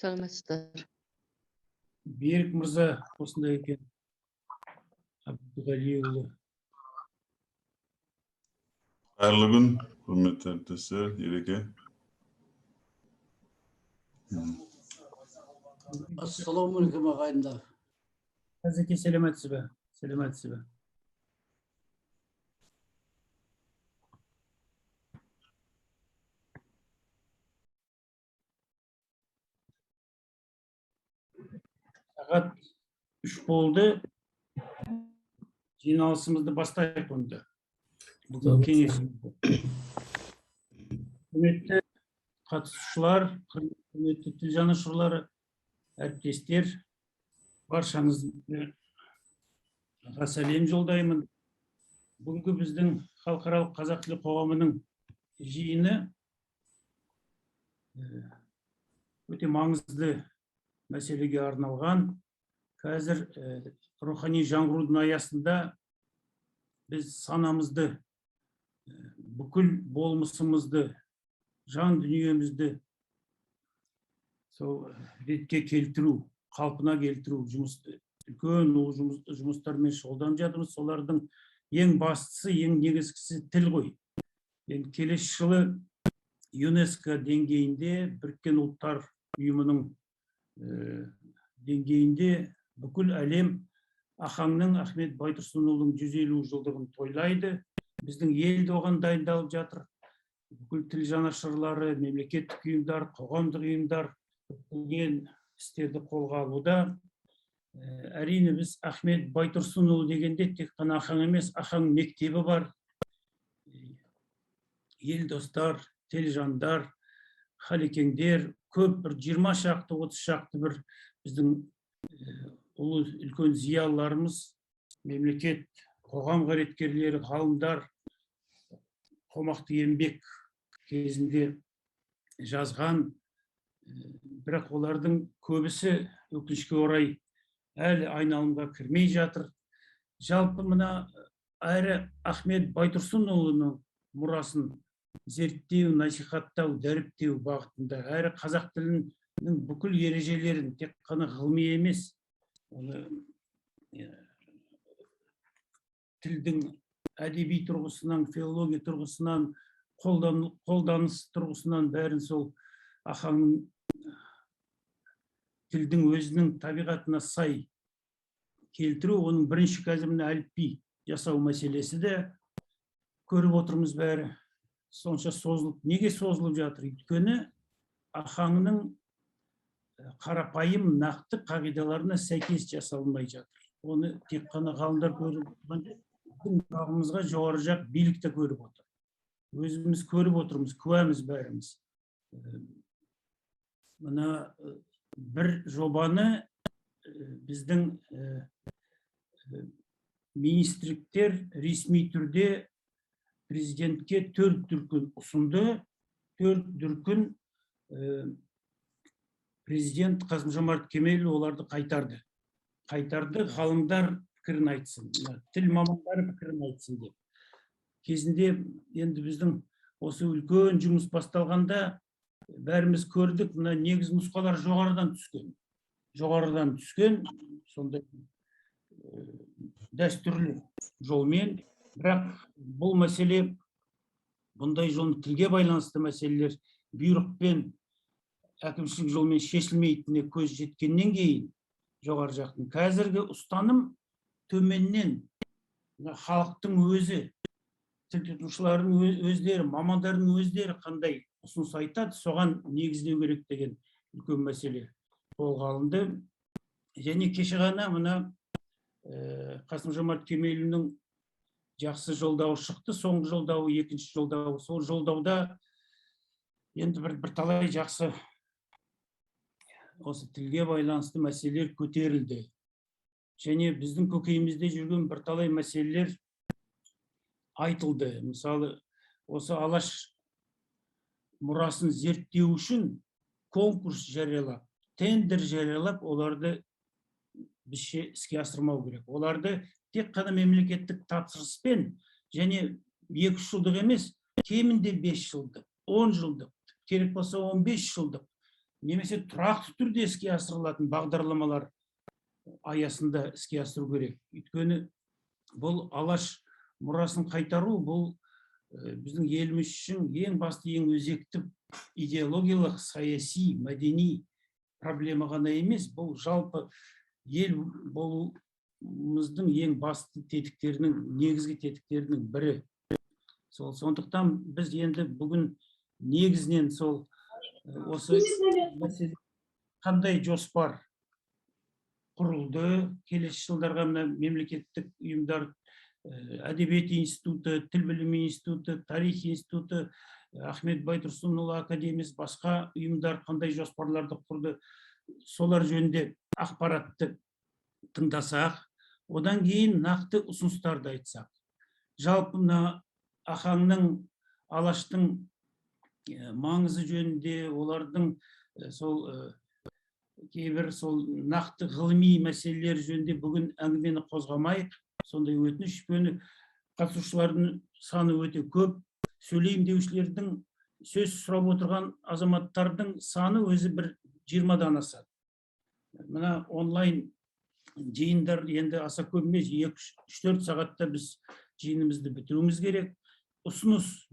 Саламатсыздар. Берік мырза осындай екен. Абдуғалиұлы. Қайырлы күн, құрметті әріптестер, Ереке. Ассалаумағалейкум ағайындар. Әзеке, сәлеметсіз бе? Сәлеметсіз бе? Сағат 3 болды. Жиналысымызды бастайық онда. Бүгін кеңесімізді. Құрметті қатысушылар, құрметті тіл жанашырлары, әріптестер, баршаңызға сәлем жолдаймын. Бүгінгі біздің халықаралық қазақ тілі қоғамының жиыны өте маңызды мәселеге арналған. Қазір рухани жаңғырудың аясында біз санамызды, бүкіл болмысымызды, жан дүниемізді сол ретке келтіру, қалпына келтіру үлкен жұмыстармен шұғылданып жатырмыз. Солардың ең бастысы, ең негізгісі тіл ғой. Енді келесі жылы ЮНЕСКО деңгейінде, Біріккен ұлттар ұйымының деңгейінде бүкіл әлем Ахаңның, Ахмет Байтұрсынұлының 150 жылдығын тойлайды. Біздің ел де оған дайындалып жатыр. Бүкіл тіл жанашырлары, мемлекеттік ұйымдар, қоғамдық ұйымдар көптеген істерді қолға алуда. Әрине біз Ахмет Байтұрсынұлы дегенде тек қана Ахаң емес, Ахаң мектебі бар. Ел достар, тіл жандар, халекеңдер, көп бір 20 шақты, 30 шақты бір біздің ұлы үлкен зиялыларымыз, мемлекет, қоғам қайраткерлері, ғалымдар қомақты еңбек кезінде жазған. Бірақ олардың көбісі өкінішке орай әлі айналымға кірмей жатыр. Жалпы мына әрі Ахмет Байтұрсынұлының мұрасын зерттеу, насихаттау, дәріптеу бағытында, әрі қазақ тілінің бүкіл ережелерін тек қана ғылыми емес, тілдің әдеби тұрғысынан, филология тұрғысынан, қолданыс тұрғысынан бәрін сол Ахаңның тілдің өзінің табиғатына сай келтіру, оның бірінші қазір әліпби жасау мәселесі де көріп отырмыз бәрі. Сонша созылып, неге созылып жатыр? Өйткені Ахаңның қарапайым нақты қағидаларына сәйкес жасалмай жатыр. Оны тек қана ғалымдар көріп отырған, бағымызға жоғары жақ билік те көріп отыр. Өзіміз көріп отырмыз, куәміз бәріміз. Мына бір жобаны біздің министрліктер ресми түрде президентке 4 дүркін ұсынды. 4 дүркін президент Қасым-Жомарт Кемелұлы оларды қайтарды. Ғалымдар пікірін айтсын, тіл мамандары пікірін айтсын деп. Кезінде енді біздің осы үлкен жұмыс басталғанда бәріміз көрдік, мына негіз нұсқалар жоғарыдан түскен, сондай дәстүрлі жолмен. Бірақ бұл мәселе, бұндай жолын тілге байланысты мәселелер бұйрықпен, әкімшілік жолмен шешілмейтініне көз жеткеннен кейін жоғары жақтың қазіргі ұстаным төменнен халықтың өзі, тіл тұтынушылардың өздері, мамандардың өздері қандай ұсыныс айтады, соған негіздеу керек деген үлкен мәселе қолға алынды. Және кеше ғана мына Қасым-Жомарт Кемелұлының жақсы жолдауы шықты, соңғы жолдауы, екінші жолдауы. Сол жолдауда енді бір талай жақсы осы тілге байланысты мәселелер көтерілді. Және біздің көкейімізде жүрген бір талай мәселелер айтылды. Мысалы, осы Алаш мұрасын зерттеу үшін конкурс жариялап, тендер жариялап, оларды бізше іске асырмау керек. Оларды тек қана мемлекеттік тапсырыспен, және 2 жылдық емес, кемінде 5 жылдық, 10 жылдық, керек болса 15 жылдық немесе тұрақты түрде іске асырылатын бағдарламалар аясында іске асыру керек. Өйткені бұл Алаш мұрасын қайтару, бұл біздің еліміз үшін ең басты, ең өзекті идеологиялық, саяси, мәдени проблема ғана емес, бұл жалпы ел болуымыздың ең басты тетіктерінің, негізгі тетіктерінің бірі. Сондықтан біз енді бүгін негізінен осы қандай жоспар құрылды, келесі жылдарға мемлекеттік ұйымдар, әдебиет институты, тіл білімі институты, тарих институты, Ахмет Байтұрсынұлы академиясы, басқа ұйымдар қандай жоспарларды құрды, солар жөнінде ақпаратты тыңдасақ, одан кейін нақты ұсыныстарды айтсақ. Жалпы Ахаңның, Алаштың маңызы жөнінде, олардың кейбір нақты ғылыми мәселелер жөнінде бүгін әңгімені қозғамайық. Сондай өтініш, өйткені қатысушылардың саны өте көп, сөйлеймін деушілердің, сөз сұрап отырған азаматтардың саны өзі бір 20-дан асады. Мына онлайн жиындар енді аса көп емес, 2-3-4 сағатта біз жиынымызды бітіруіміз керек. Ұсыныс,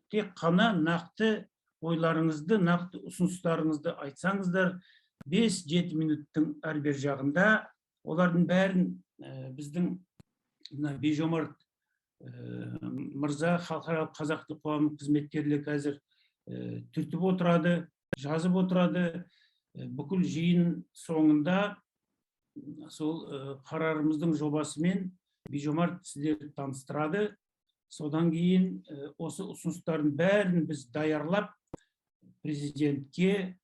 тек қана нақты ойларыңызды, нақты ұсыныстарыңызды айтсаңыздар, 5-7 минуттың әрбір жағында, олардың бәрін біздің Бижомарт мырза, халықаралық қазақ тілі қоғамының қызметкерлері қазір түртіп отырады, жазып отырады. Бүкіл жиын соңында сол қарарымыздың жобасымен Бижомарт сіздерді таныстырады. Содан кейін осы ұсыныстардың бәрін біз даярлап, президентке,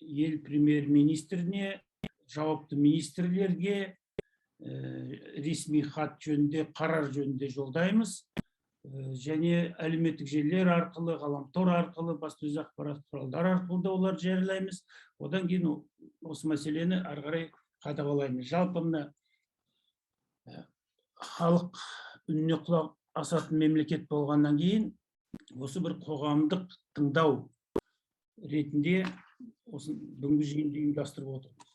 ел премьер-министріне, жауапты министрлерге ресми хат жөнінде, қарар жөнінде жолдаймыз. Және әлеуметтік желілер арқылы, ғаламтор арқылы, баспасөз ақпарат құралдары арқылы да олар жариялаймыз. Одан кейін осы мәселені ары қарай қадағалаймыз. Жалпы мына халық үніне құлақ асатын мемлекет болғаннан кейін, осы бір қоғамдық тыңдау ретінде осы бүгінгі жиынды ұйымдастырып отырмыз.